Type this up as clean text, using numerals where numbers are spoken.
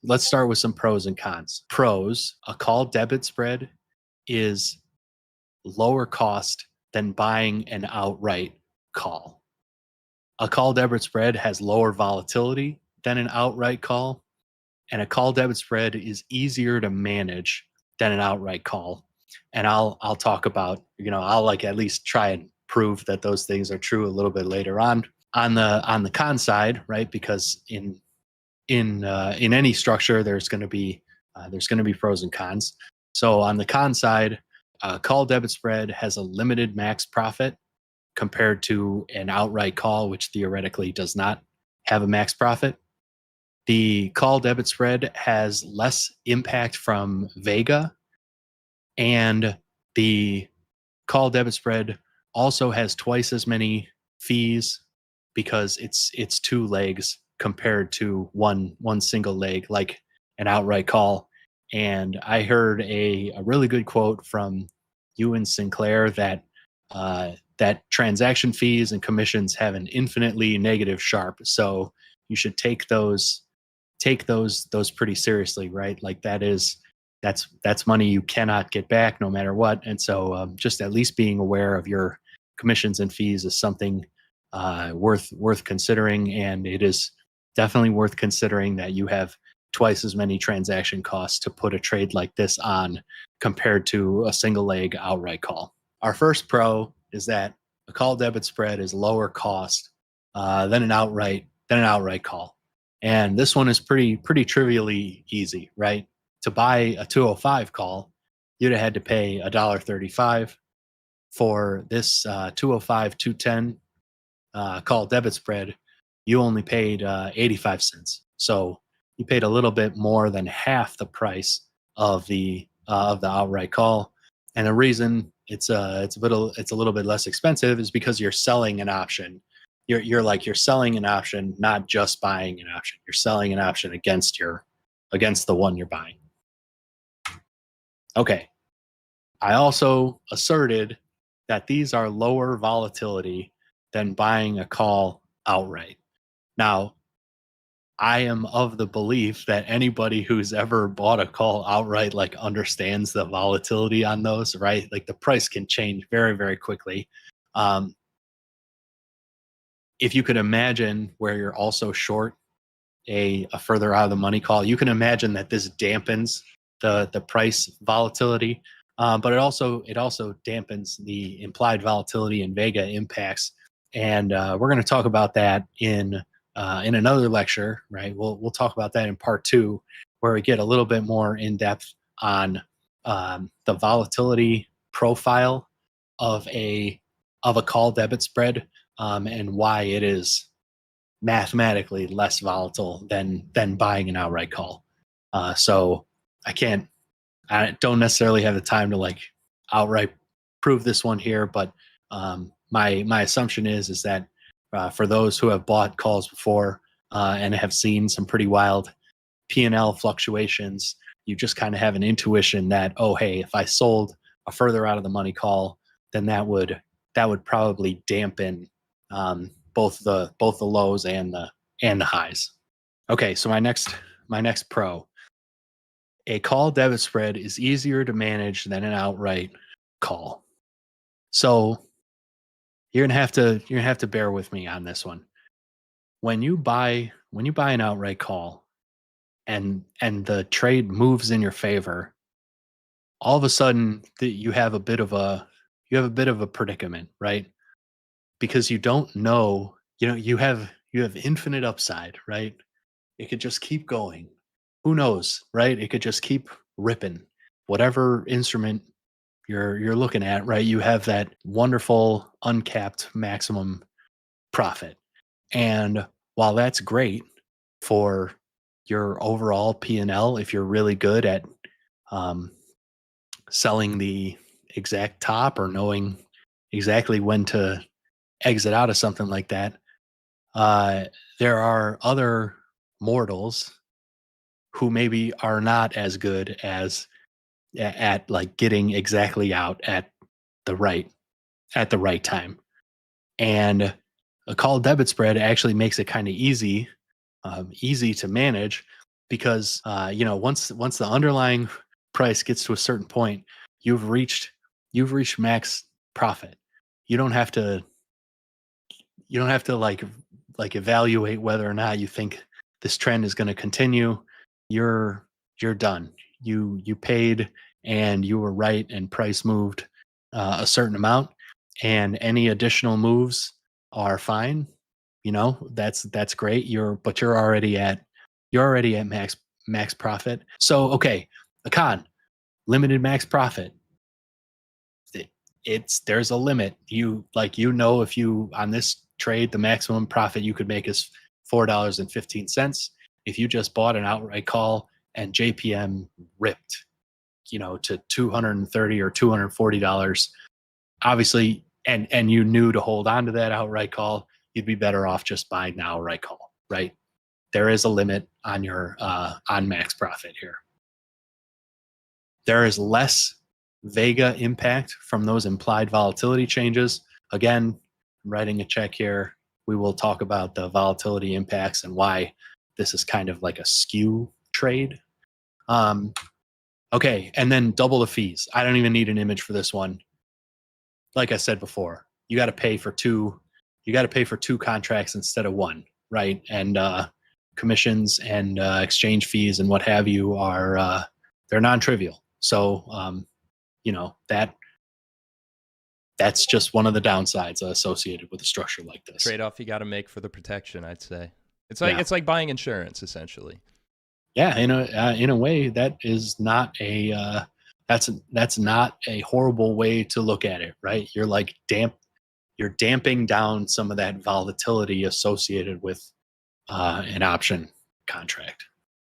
let's start with some pros and cons. Pros: a call debit spread is lower cost than buying an outright call. A call debit spread has lower volatility than an outright call, and a call debit spread is easier to manage than an outright call. And I'll talk about, I'll at least try and prove that those things are true a little bit later on. On the con side, right? Because in any structure, there's going to be pros and cons. So on the con side, call debit spread has a limited max profit compared to an outright call, which theoretically does not have a max profit. The call debit spread has less impact from Vega, and the call debit spread also has twice as many fees because it's two legs compared to one single leg, like an outright call. And I heard a really good quote from Ewan Sinclair that that transaction fees and commissions have an infinitely negative Sharpe. So you should take those pretty seriously, right? Like that's money you cannot get back no matter what. And so just at least being aware of your commissions and fees is something worth considering. And it is definitely worth considering that you have twice as many transaction costs to put a trade like this on compared to a single leg outright call. Our first pro is that a call debit spread is lower cost than an outright call. And this one is pretty trivially easy, right? To buy a 205 call, you'd have had to pay $1.35. For this 205 210 call debit spread, you only paid 85 cents. So you paid a little bit more than half the price of the outright call. And the reason it's a little bit less expensive is because you're selling an option. You're selling an option, not just buying an option. You're selling an option against the one you're buying. Okay. I also asserted that these are lower volatility than buying a call outright. Now, I am of the belief that anybody who's ever bought a call outright understands the volatility on those, right? Like the price can change very, very quickly. If you could imagine where you're also short a further out of the money call, you can imagine that this dampens the price volatility. But it also dampens the implied volatility in Vega impacts, and we're going to talk about that in another lecture, right? We'll talk about that in part 2, where we get a little bit more in depth on the volatility profile of a call debit spread and why it is mathematically less volatile than buying an outright call. So I don't necessarily have the time to outright prove this one here, but my assumption is that for those who have bought calls before and have seen some pretty wild P&L fluctuations, you just kind of have an intuition that, oh, hey, if I sold a further out of the money call, then that would probably dampen both the lows and the highs. Okay, so my next pro. A call debit spread is easier to manage than an outright call. So you're gonna have to bear with me on this one. When you buy an outright call and the trade moves in your favor, all of a sudden you have a bit of a predicament, right? Because you don't know, you have infinite upside, right? It could just keep going. Who knows, right? It could just keep ripping. Whatever instrument you're looking at, right? You have that wonderful uncapped maximum profit. And while that's great for your overall P&L, if you're really good at selling the exact top or knowing exactly when to exit out of something like that, there are other mortals who maybe are not as good as at getting exactly out at the right time. And a call debit spread actually makes it kind of easy to manage, because once the underlying price gets to a certain point, you've reached max profit. You don't have to like evaluate whether or not you think this trend is going to continue. You're done. You paid and you were right, and price moved a certain amount, and any additional moves are fine. That's great. You're already at max profit. So okay, a con, limited max profit. There's a limit. If you on this trade, the maximum profit you could make is $4.15. If you just bought an outright call and JPM ripped, to $230 or $240, obviously, and you knew to hold on to that outright call, you'd be better off just buying the outright call, right? There is a limit on your on max profit here. There is less Vega impact from those implied volatility changes. Again, I'm writing a check here. We will talk about the volatility impacts and why this is kind of like a skew trade. Okay, and then double the fees. I don't even need an image for this one. Like I said before, you got to pay for two. You got to pay for two contracts instead of one, right? And commissions and exchange fees and what have you are they're non-trivial. So that's just one of the downsides associated with a structure like this. Trade-off you got to make for the protection, I'd say. It's like buying insurance, essentially. Yeah, in a way, that is not a that's not a horrible way to look at it, right? You're like you're damping down some of that volatility associated with an option contract.